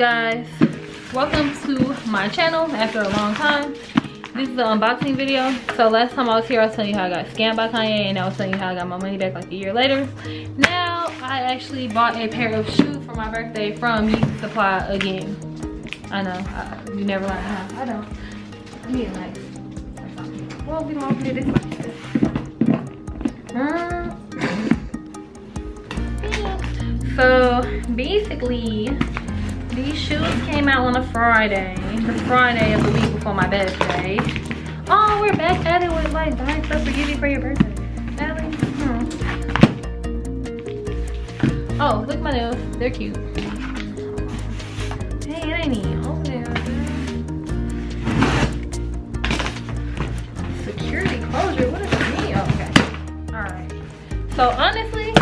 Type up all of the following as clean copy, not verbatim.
guys, welcome to my channel after a long time. This is an unboxing video. So last time I was here, I was telling you how I got scammed by Kanye, and I was telling you how I got my money back like a year later. Now I actually bought a pair of shoes for my birthday from Yeezy Supply again. I know, you never learn, huh? I don't. I need a nice. Well, we don't open it this way. So basically, these shoes came out on a Friday, the Friday of the week before my birthday. Oh, we're back at it with like buying stuff to give you for your birthday. Natalie? Oh, look at my nails. They're cute. Hey, it ain't even on there. Security closure. What does it mean? Oh, okay. Alright. So honestly,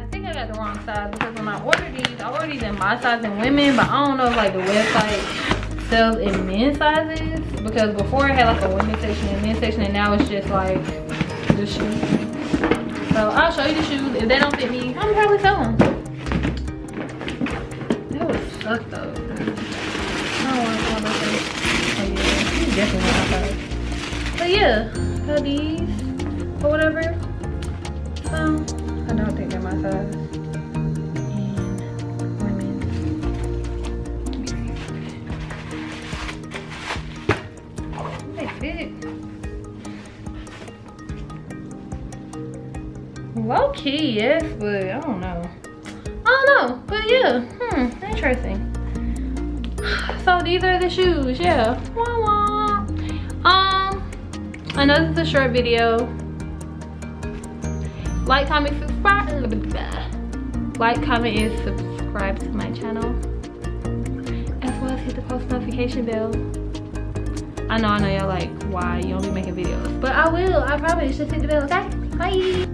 I think I got the wrong size because when I ordered these, I ordered these in my size in women, but I don't know if like the website sells in men's sizes, because before it had like a women's section and men's section, and now it's just like the shoes. So I'll show you the shoes. If they don't fit me, I'm probably sell them. That would suck though. I don't want to call my face. Oh yeah, you definitely want my face. But yeah, got these or whatever. So I don't think they're my size. Low key, yes, but I don't know. But yeah, interesting. So these are the shoes, yeah. Wah, wah. I know this is a short video. Like, comment, subscribe. Like, comment, and subscribe to my channel, as well as hit the post notification bell. I know y'all like, why you don't be making videos, but I will. I promise. Just hit the bell, okay? Bye.